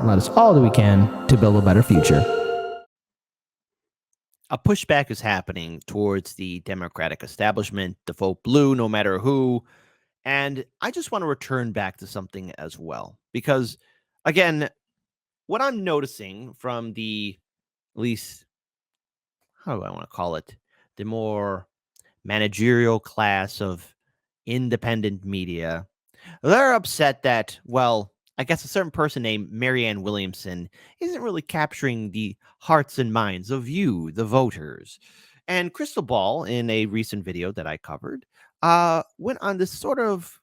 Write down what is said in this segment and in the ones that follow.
and let us all do we can to build a better future. A pushback is happening towards the Democratic establishment, the vote blue, no matter who. And I just want to return back to something as well, because again, what I'm noticing from the, at least, how do I want to call it, the more managerial class of independent media, they're upset that, well, I guess a certain person named Marianne Williamson isn't really capturing the hearts and minds of you, the voters. And Krystal Ball, in a recent video that I covered, went on this sort of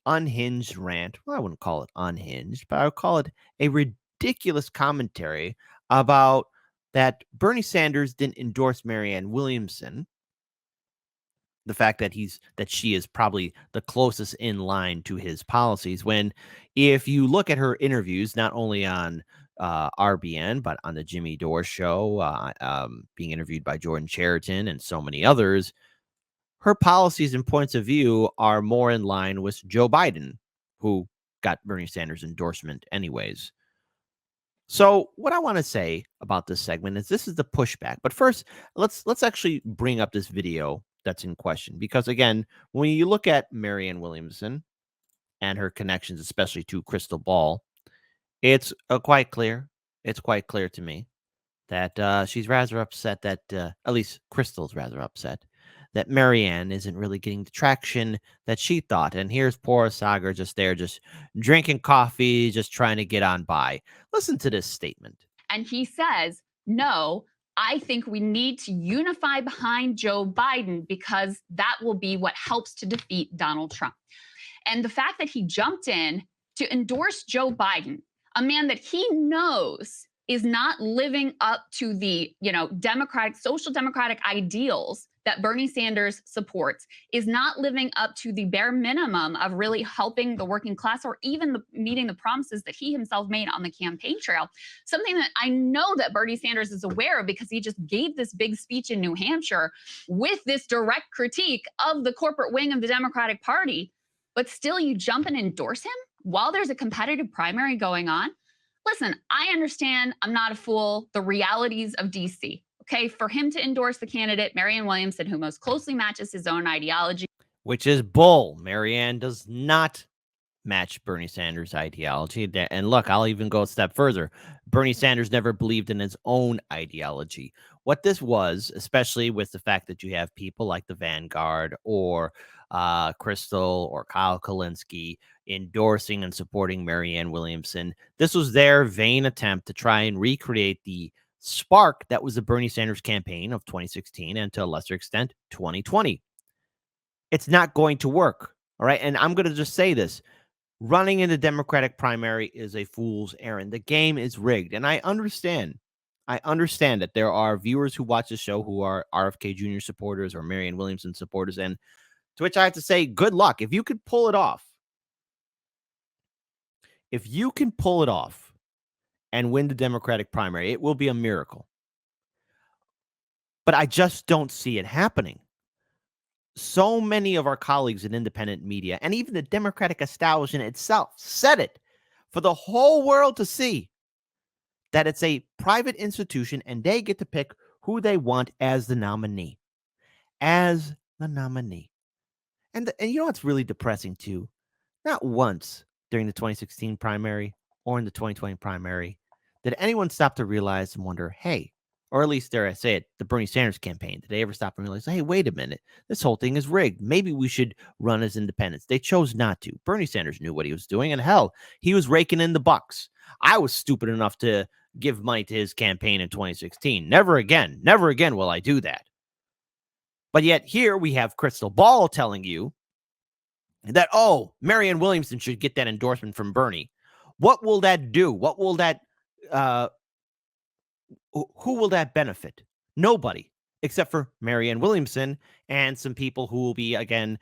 unhinged rant. Well, I wouldn't call it unhinged, but I would call it a ridiculous commentary about that Bernie Sanders didn't endorse Marianne Williamson, the fact that she is probably the closest in line to his policies, when if you look at her interviews, not only on RBN, but on the Jimmy Dore show, being interviewed by Jordan Chariton and so many others, her policies and points of view are more in line with Joe Biden, who got Bernie Sanders' endorsement anyways. So what I want to say about this segment is this is the pushback. But first, let's actually bring up this video that's in question, because again, when you look at Marianne Williamson and her connections, especially to Krystal Ball, it's quite clear. It's quite clear to me that she's rather upset that, at least Krystal's rather upset that Marianne isn't really getting the traction that she thought. And here's poor Sagar just there, just drinking coffee, just trying to get on by. Listen to this statement. And he says, no, I think we need to unify behind Joe Biden because that will be what helps to defeat Donald Trump. And the fact that he jumped in to endorse Joe Biden, a man that he knows is not living up to the, social democratic ideals that Bernie Sanders supports, is not living up to the bare minimum of really helping the working class or even meeting the promises that he himself made on the campaign trail. Something that I know that Bernie Sanders is aware of because he just gave this big speech in New Hampshire with this direct critique of the corporate wing of the Democratic Party. But still, you jump and endorse him while there's a competitive primary going on? Listen, I understand, I'm not a fool, the realities of DC. Okay, for him to endorse the candidate, Marianne Williamson, who most closely matches his own ideology. Which is bull. Marianne does not match Bernie Sanders' ideology. And look, I'll even go a step further. Bernie Sanders never believed in his own ideology. What this was, especially with the fact that you have people like the Vanguard or Krystal or Kyle Kulinski endorsing and supporting Marianne Williamson, this was their vain attempt to try and recreate the spark that was the Bernie Sanders campaign of 2016 and to a lesser extent 2020. It's not going to work. All right. And I'm going to just say this. Running in the Democratic primary is a fool's errand. The game is rigged. And I understand that there are viewers who watch the show who are RFK Jr. supporters or Marianne Williamson supporters. And to which I have to say, good luck. If you could pull it off, and win the Democratic primary, it will be a miracle. But I just don't see it happening. So many of our colleagues in independent media and even the Democratic establishment itself said it for the whole world to see, that it's a private institution and they get to pick who they want as the nominee. And you know what's really depressing too? Not once during the 2016 primary or in the 2020 primary did anyone stop to realize and wonder, hey, or at least dare I say it, the Bernie Sanders campaign, did they ever stop and realize, hey, wait a minute, this whole thing is rigged. Maybe we should run as independents. They chose not to. Bernie Sanders knew what he was doing, and hell, he was raking in the bucks. I was stupid enough to give money to his campaign in 2016. Never again will I do that. But yet here we have Krystal Ball telling you that, oh, Marianne Williamson should get that endorsement from Bernie. What will that do? What will that, who will that benefit? Nobody, except for Marianne Williamson and some people who will be, again,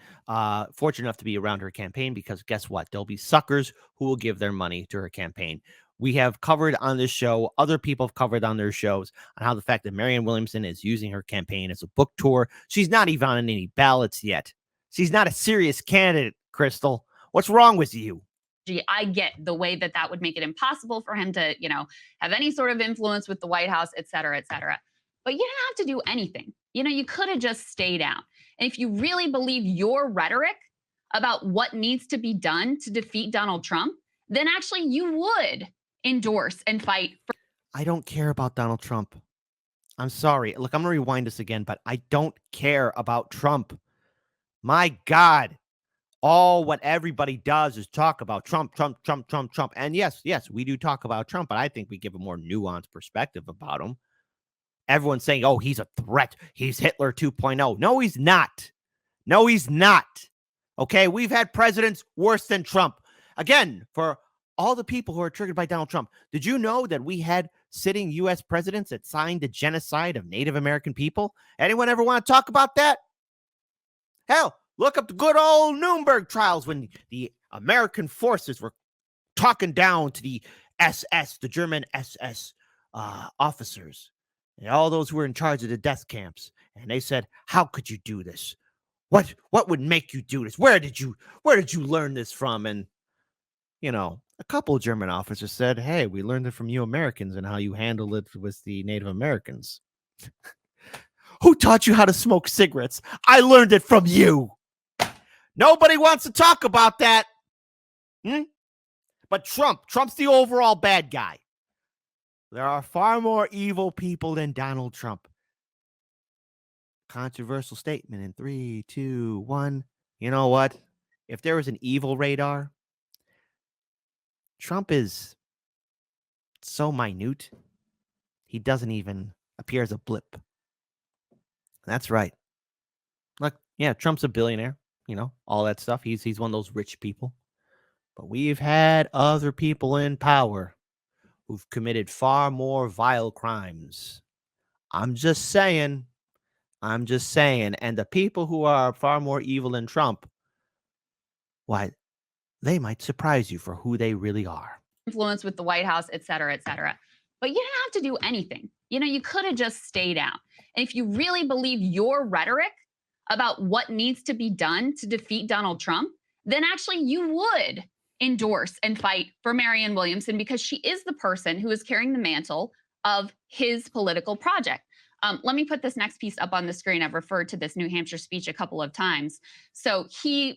fortunate enough to be around her campaign, because guess what? There'll be suckers who will give their money to her campaign. We have covered on this show, other people have covered on their shows, on how the fact that Marianne Williamson is using her campaign as a book tour. She's not even on any ballots yet. She's not a serious candidate, Krystal. What's wrong with you? I get the way that that would make it impossible for him to, have any sort of influence with the White House, et cetera, et cetera. But you didn't have to do anything. You could have just stayed out. And if you really believe your rhetoric about what needs to be done to defeat Donald Trump, then actually you would endorse and fight for. I don't care about Donald Trump. I'm sorry. Look, I'm going to rewind this again, but I don't care about Trump. My God. What everybody does is talk about Trump, Trump, Trump, Trump, Trump. And yes, we do talk about Trump, but I think we give a more nuanced perspective about him. Everyone's saying, oh, he's a threat. He's Hitler 2.0. No, he's not. No, he's not. Okay, we've had presidents worse than Trump. Again, for all the people who are triggered by Donald Trump, did you know that we had sitting U.S. presidents that signed the genocide of Native American people? Anyone ever want to talk about that? Hell, look up the good old Nuremberg trials when the American forces were talking down to the SS, the German SS officers, and all those who were in charge of the death camps. And they said, how could you do this? What would make you do this? Where did you learn this from? And, a couple of German officers said, hey, we learned it from you Americans and how you handled it with the Native Americans. Who taught you how to smoke cigarettes? I learned it from you. Nobody wants to talk about that. But Trump's the overall bad guy. There are far more evil people than Donald Trump. Controversial statement in 3, 2, 1. You know what? If there was an evil radar, Trump is so minute, he doesn't even appear as a blip. That's right. Look, yeah, Trump's a billionaire, all that stuff. He's one of those rich people. But we've had other people in power who've committed far more vile crimes. I'm just saying. And the people who are far more evil than Trump, why, they might surprise you for who they really are. Influence with the White House, et cetera, et cetera. But you didn't have to do anything. You could have just stayed out. And if you really believe your rhetoric about what needs to be done to defeat Donald Trump, then actually you would endorse and fight for Marianne Williamson, because she is the person who is carrying the mantle of his political project. Let me put this next piece up on the screen. I've referred to this New Hampshire speech a couple of times. So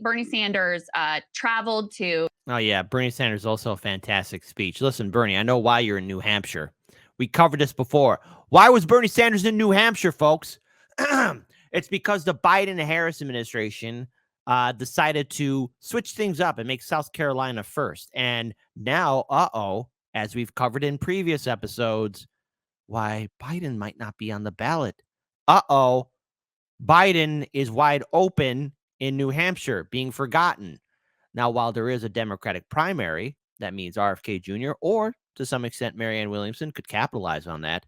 Bernie Sanders, traveled to. Oh, yeah. Bernie Sanders, also a fantastic speech. Listen, Bernie, I know why you're in New Hampshire. We covered this before. Why was Bernie Sanders in New Hampshire, folks? It's because the Biden-Harris administration decided to switch things up and make South Carolina first. And now, as we've covered in previous episodes, why Biden might not be on the ballot. Biden is wide open in New Hampshire, being forgotten. Now, while there is a Democratic primary, that means RFK Jr. or, to some extent, Marianne Williamson could capitalize on that.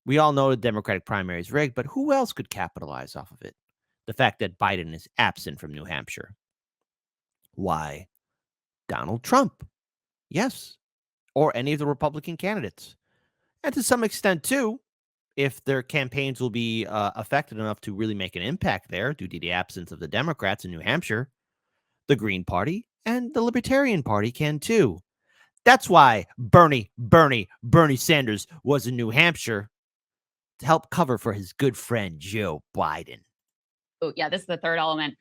We all know the Democratic primary is rigged, but who else could capitalize off of it? The fact that Biden is absent from New Hampshire. Why? Donald Trump. Yes. Or any of the Republican candidates. And to some extent, too, if their campaigns will be affected enough to really make an impact there due to the absence of the Democrats in New Hampshire, the Green Party and the Libertarian Party can, too. That's why Bernie Sanders was in New Hampshire, to help cover for his good friend, Joe Biden. Oh, yeah, this is the third element.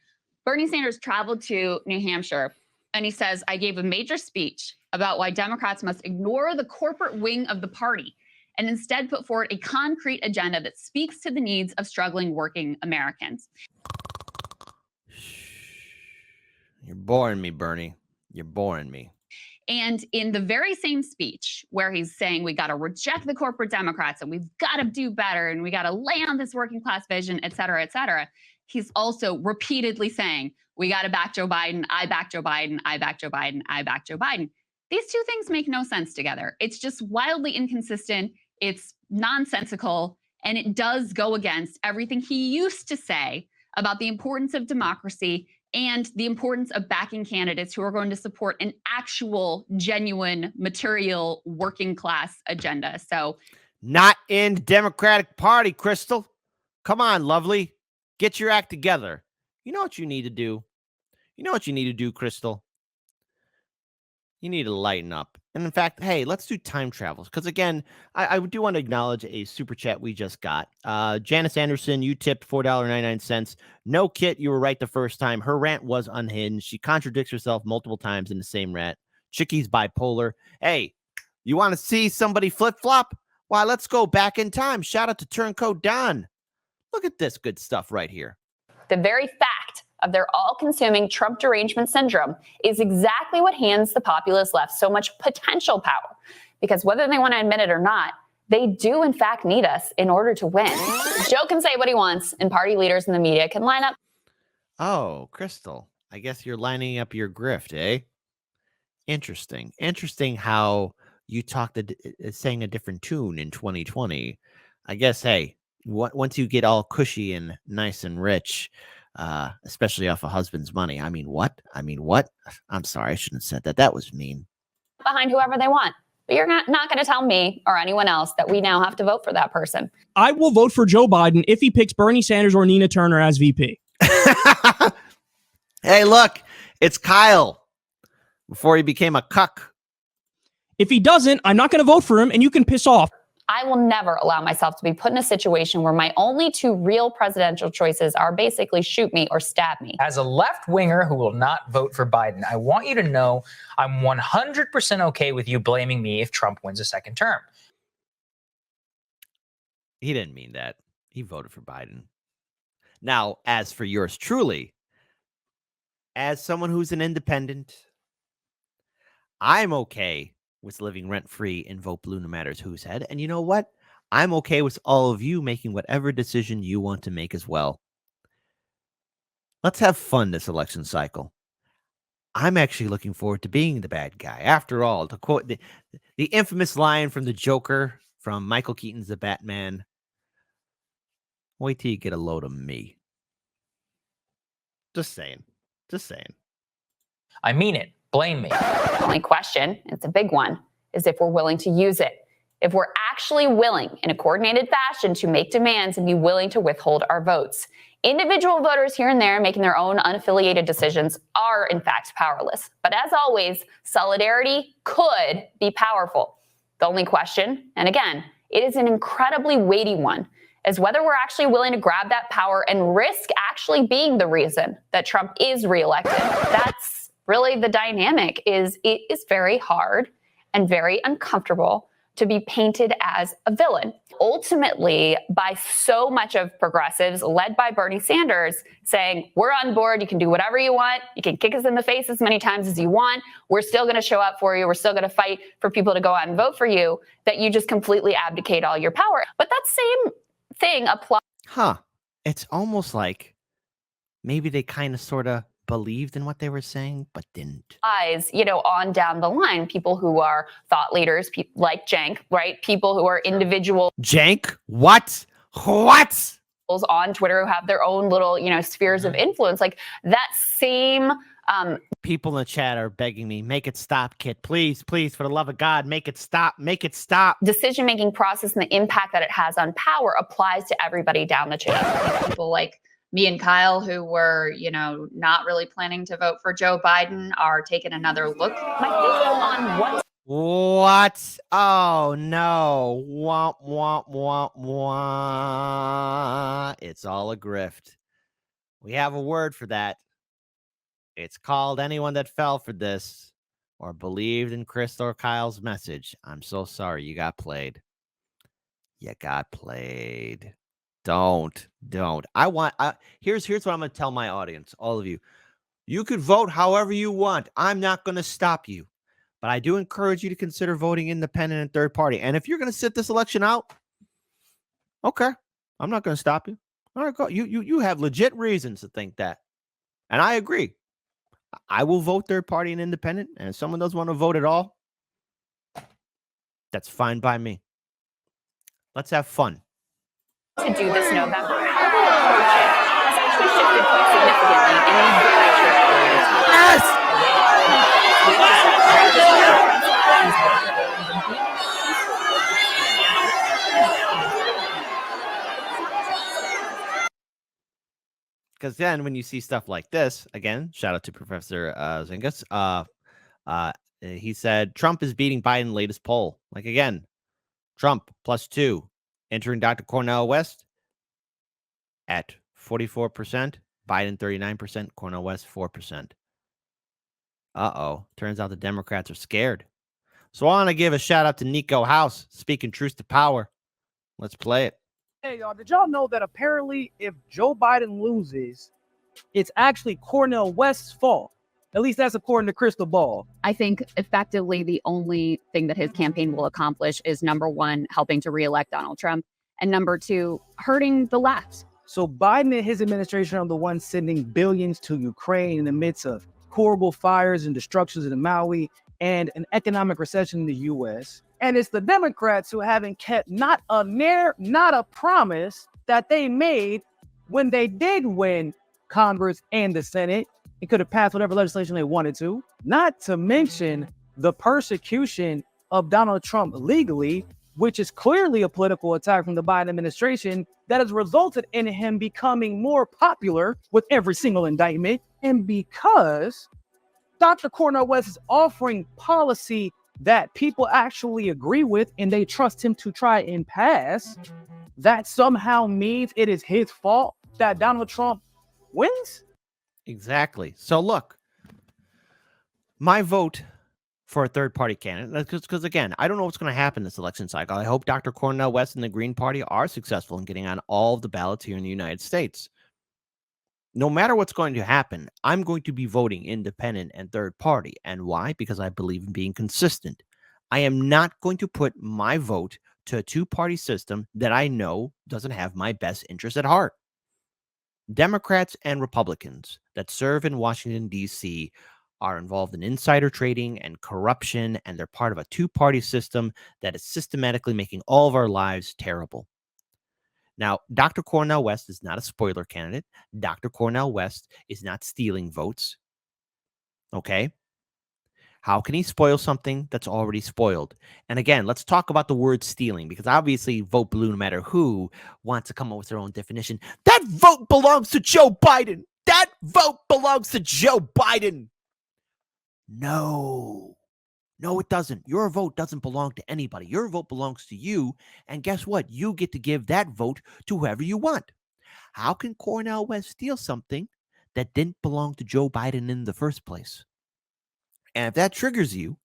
Bernie Sanders traveled to New Hampshire, and he says, I gave a major speech about why Democrats must ignore the corporate wing of the party and instead put forward a concrete agenda that speaks to the needs of struggling working Americans. You're boring me, Bernie. You're boring me. And in the very same speech where he's saying we got to reject the corporate Democrats and we've got to do better and we got to lay on this working class vision, et cetera, he's also repeatedly saying we got to back Joe Biden. I back Joe Biden. I back Joe Biden. I back Joe Biden. These two things make no sense together. It's just wildly inconsistent. It's nonsensical. And it does go against everything he used to say about the importance of democracy and the importance of backing candidates who are going to support an actual, genuine, material, working class agenda. So, not in the Democratic Party, Krystal. Come on, lovely. Get your act together. You know what you need to do? Krystal? You need to lighten up. And in fact, hey, let's do time travels. Because again, I do want to acknowledge a super chat we just got. Janice Anderson, you tipped $4.99. No, Kit, you were right the first time. Her rant was unhinged. She contradicts herself multiple times in the same rant. Chickie's bipolar. Hey, you want to see somebody flip-flop? Why, let's go back in time. Shout out to Turncoat Don. Look at this good stuff right here. The very fact of their all-consuming Trump derangement syndrome is exactly what hands the populace left so much potential power. Because whether they want to admit it or not, they do in fact need us in order to win. Joe can say what he wants, and party leaders in the media can line up. Oh, Krystal, I guess you're lining up your grift, eh? Interesting. Interesting how you sang a different tune in 2020. I guess, hey, once you get all cushy and nice and rich, especially off a husband's money. I mean, what? I'm sorry, I shouldn't have said that. That was mean. Behind whoever they want. But you're not going to tell me or anyone else that we now have to vote for that person. I will vote for Joe Biden if he picks Bernie Sanders or Nina Turner as VP. Hey, look, it's Kyle before he became a cuck. If he doesn't, I'm not going to vote for him, and you can piss off. I will never allow myself to be put in a situation where my only two real presidential choices are basically shoot me or stab me. As a left-winger who will not vote for Biden, I want you to know I'm 100% okay with you blaming me if Trump wins a second term. He didn't mean that. He voted for Biden. Now, as for yours truly, as someone who's an independent, I'm okay with living rent-free and vote blue no matter who's head. And you know what? I'm okay with all of you making whatever decision you want to make as well. Let's have fun this election cycle. I'm actually looking forward to being the bad guy. After all, to quote the infamous line from the Joker from Michael Keaton's The Batman, wait till you get a load of me. Just saying. I mean it. Blame me. The only question, it's a big one, is if we're willing to use it. If we're actually willing in a coordinated fashion to make demands and be willing to withhold our votes. Individual voters here and there making their own unaffiliated decisions are in fact powerless. But as always, solidarity could be powerful. The only question, and again, it is an incredibly weighty one, is whether we're actually willing to grab that power and risk actually being the reason that Trump is reelected. That's really the dynamic. It is very hard and very uncomfortable to be painted as a villain. Ultimately, by so much of progressives, led by Bernie Sanders, saying, we're on board, you can do whatever you want, you can kick us in the face as many times as you want, we're still going to show up for you, we're still going to fight for people to go out and vote for you, that you just completely abdicate all your power. But that same thing applies. It's almost like maybe they kind of sort of believed in what they were saying, but didn't. On down the line, people who are thought leaders, like Cenk, right? People who are individual. Cenk? What? On Twitter who have their own little, spheres of influence. Like that same. People in the chat are begging me, make it stop, Kit. Please, for the love of God, make it stop. Decision-making process and the impact that it has on power applies to everybody down the chain. People like me and Kyle, who were, not really planning to vote for Joe Biden, are taking another look. My thinking on what? Oh, no. Wah, wah, wah, wah. It's all a grift. We have a word for that. It's called anyone that fell for this or believed in Krystal or Kyle's message. I'm so sorry you got played. Don't. Here's what I'm going to tell my audience, all of you. You could vote however you want. I'm not going to stop you. But I do encourage you to consider voting independent and third party. And if you're going to sit this election out, okay, I'm not going to stop you. All right, go. You have legit reasons to think that. And I agree. I will vote third party and independent. And if someone doesn't want to vote at all, that's fine by me. Let's have fun. To do this November. Has actually shifted quite significantly in a very short period of time. Yes! Because then when you see stuff like this, again, shout out to Professor Zingas, He said Trump is beating Biden latest poll. Like, again, Trump +2, entering Dr. Cornel West at 44%, Biden 39%, Cornel West 4%. Turns out the Democrats are scared. So I want to give a shout out to Nico House, speaking truth to power. Let's play it. Hey, y'all, did y'all know that apparently if Joe Biden loses, it's actually Cornel West's fault? At least that's according to Krystal Ball. I think effectively the only thing that his campaign will accomplish is, number one, helping to reelect Donald Trump, and number two, hurting the left. So Biden and his administration are the ones sending billions to Ukraine in the midst of horrible fires and destructions in Maui and an economic recession in the U.S. And it's the Democrats who haven't kept not a promise that they made when they did win Congress and the Senate. It could have passed whatever legislation they wanted to. Not to mention the persecution of Donald Trump legally, which is clearly a political attack from the Biden administration that has resulted in him becoming more popular with every single indictment. And because Dr. Cornel West is offering policy that people actually agree with and they trust him to try and pass, that somehow means it is his fault that Donald Trump wins? Exactly. So look, my vote for a third-party candidate, because again, I don't know what's going to happen this election cycle. I hope Dr. Cornel West and the Green Party are successful in getting on all of the ballots here in the United States. No matter what's going to happen, I'm going to be voting independent and third party. And why? Because I believe in being consistent. I am not going to put my vote to a two-party system that I know doesn't have my best interest at heart. Democrats and Republicans that serve in Washington, D.C. are involved in insider trading and corruption, and they're part of a two-party system that is systematically making all of our lives terrible. Now, Dr. Cornel West is not a spoiler candidate. Dr. Cornel West is not stealing votes. Okay? How can he spoil something that's already spoiled? And again, let's talk about the word stealing, because obviously Vote Blue, no matter who, wants to come up with their own definition. That vote belongs to Joe Biden. That vote belongs to Joe Biden. No, it doesn't. Your vote doesn't belong to anybody. Your vote belongs to you. And guess what? You get to give that vote to whoever you want. How can Cornel West steal something that didn't belong to Joe Biden in the first place? And if that triggers you,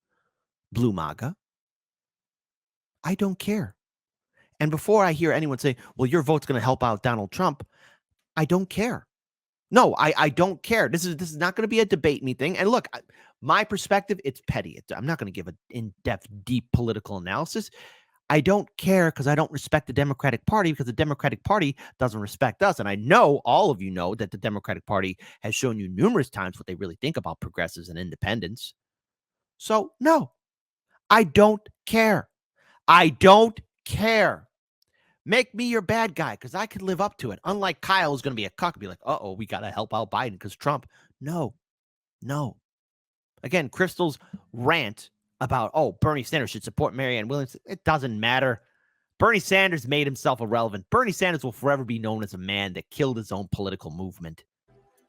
Blue MAGA, I don't care. And before I hear anyone say, well, your vote's going to help out Donald Trump, I don't care. No, I don't care. This is not going to be a debate me thing. And look, my perspective, it's petty. I'm not going to give an in-depth, deep political analysis. I don't care because I don't respect the Democratic Party, because the Democratic Party doesn't respect us. And I know all of you know that the Democratic Party has shown you numerous times what they really think about progressives and independents. So, no, I don't care. I don't care. Make me your bad guy, because I can live up to it. Unlike Kyle, who's going to be a cuck and be like, we got to help out Biden because Trump. No. Again, Krystal's rant about, Bernie Sanders should support Marianne Williamson. It doesn't matter. Bernie Sanders made himself irrelevant. Bernie Sanders will forever be known as a man that killed his own political movement.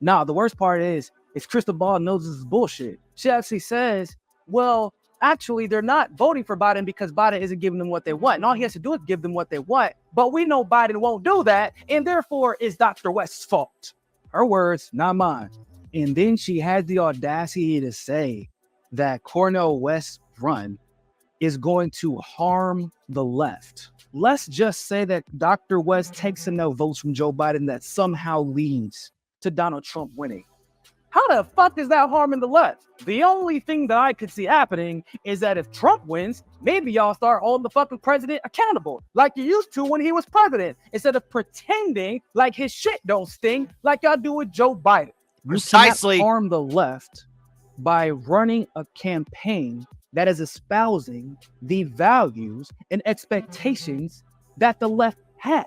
Nah, the worst part is Krystal Ball knows this is bullshit. She actually says, well, actually, they're not voting for Biden because Biden isn't giving them what they want. And all he has to do is give them what they want. But we know Biden won't do that. And therefore, it's Dr. West's fault. Her words, not mine. And then she has the audacity to say that Cornel West's run is going to harm the left. Let's just say that Dr. West takes enough votes from Joe Biden that somehow leads to Donald Trump winning. How the fuck is that harming the left? The only thing that I could see happening is that if Trump wins, maybe y'all start holding the fucking president accountable like you used to when he was president, instead of pretending like his shit don't sting like y'all do with Joe Biden. Precisely. You cannot harm the left by running a campaign that is espousing the values and expectations that the left has.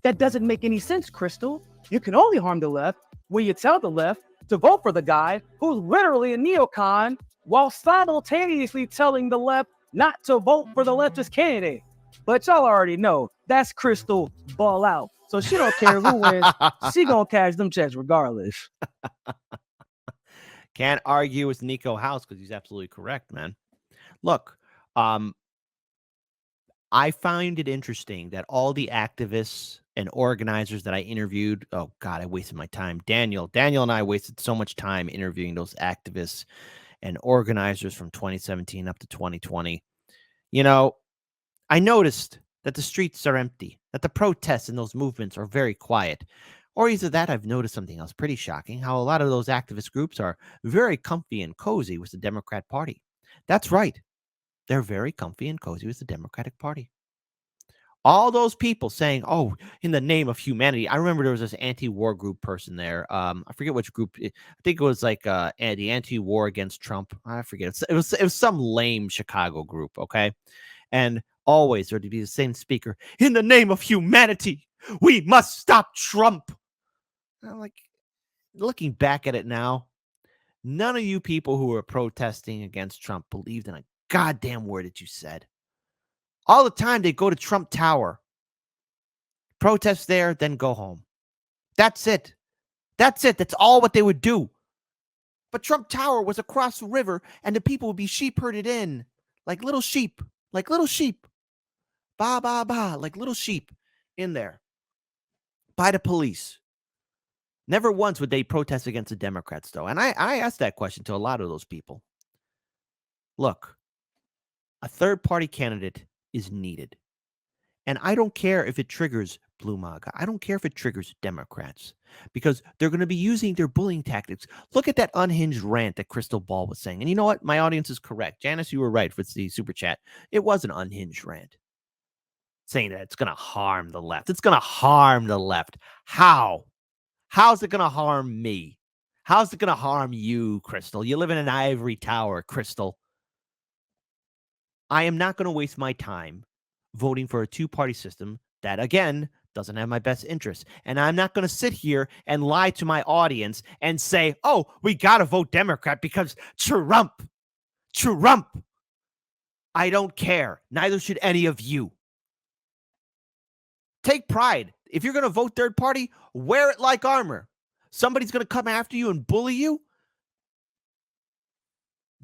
That doesn't make any sense, Krystal. You can only harm the left when you tell the left to vote for the guy who's literally a neocon while simultaneously telling the left not to vote for the leftist candidate. But y'all already know that's Krystal Ball out. So she don't care who wins. She gonna cash them checks regardless. Can't argue with Nico House because he's absolutely correct, man. Look, I find it interesting that all the activists and organizers that I interviewed, oh God, I wasted my time. Daniel and I wasted so much time interviewing those activists and organizers from 2017 up to 2020. You know, I noticed that the streets are empty, that the protests and those movements are very quiet. Or either that, I've noticed something else pretty shocking, how a lot of those activist groups are very comfy and cozy with the Democrat Party. That's right. They're very comfy and cozy with the Democratic Party. All those people saying, "Oh, in the name of humanity." I remember there was this anti-war group person there. I forget which group. I think it was like the anti-war against Trump. I forget. It was some lame Chicago group. Okay, and always there to be the same speaker. In the name of humanity, we must stop Trump. And I'm like, looking back at it now, none of you people who were protesting against Trump believed in a goddamn word that you said. All the time they go to Trump Tower, protest there, then go home. That's it. That's it. That's all what they would do. But Trump Tower was across the river, and the people would be sheep herded in like little sheep, like little sheep. Ba, ba, ba, like little sheep in there by the police. Never once would they protest against the Democrats, though. And I asked that question to a lot of those people. Look, a third-party candidate is needed. And I don't care if it triggers Blue MAGA. I don't care if it triggers Democrats because they're going to be using their bullying tactics. Look at that unhinged rant that Krystal Ball was saying. And you know what? My audience is correct. Janice, you were right with the super chat. It was an unhinged rant saying that it's going to harm the left. It's going to harm the left. How? How's it going to harm me? How's it going to harm you, Krystal? You live in an ivory tower, Krystal. I am not going to waste my time voting for a two-party system that, again, doesn't have my best interest. And I'm not going to sit here and lie to my audience and say, oh, we got to vote Democrat because Trump. I don't care. Neither should any of you. Take pride. If you're going to vote third party, wear it like armor. Somebody's going to come after you and bully you.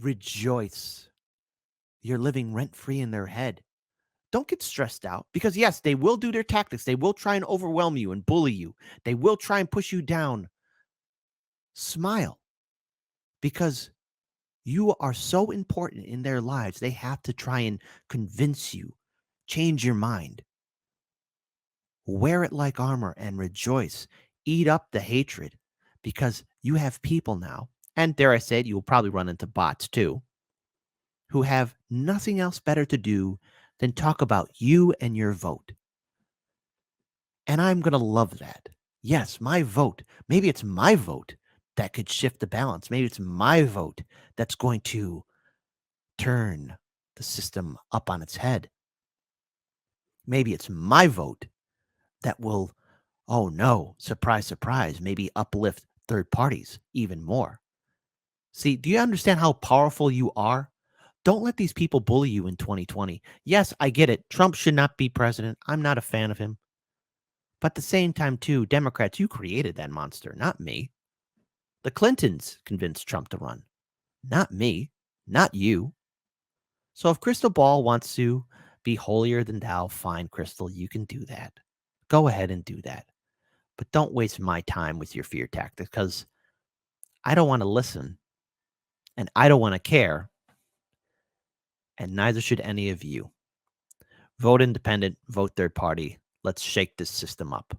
Rejoice. You're living rent-free in their head. Don't get stressed out because, yes, they will do their tactics. They will try and overwhelm you and bully you. They will try and push you down. Smile because you are so important in their lives. They have to try and convince you, change your mind. Wear it like armor and rejoice. Eat up the hatred because you have people now, and dare I say it, you will probably run into bots too, who have nothing else better to do than talk about you and your vote. And I'm going to love that. Yes, my vote. Maybe it's my vote that could shift the balance. Maybe it's my vote that's going to turn the system up on its head. Maybe it's my vote that will, oh no, surprise, surprise, maybe uplift third parties even more. See, do you understand how powerful you are? Don't let these people bully you in 2020. Yes, I get it. Trump should not be president. I'm not a fan of him. But at the same time, too, Democrats, you created that monster, not me. The Clintons convinced Trump to run. Not me. Not you. So if Krystal Ball wants to be holier than thou, fine, Krystal, you can do that. Go ahead and do that. But don't waste my time with your fear tactics because I don't want to listen and I don't want to care. And neither should any of you. Vote independent, vote third party. Let's shake this system up.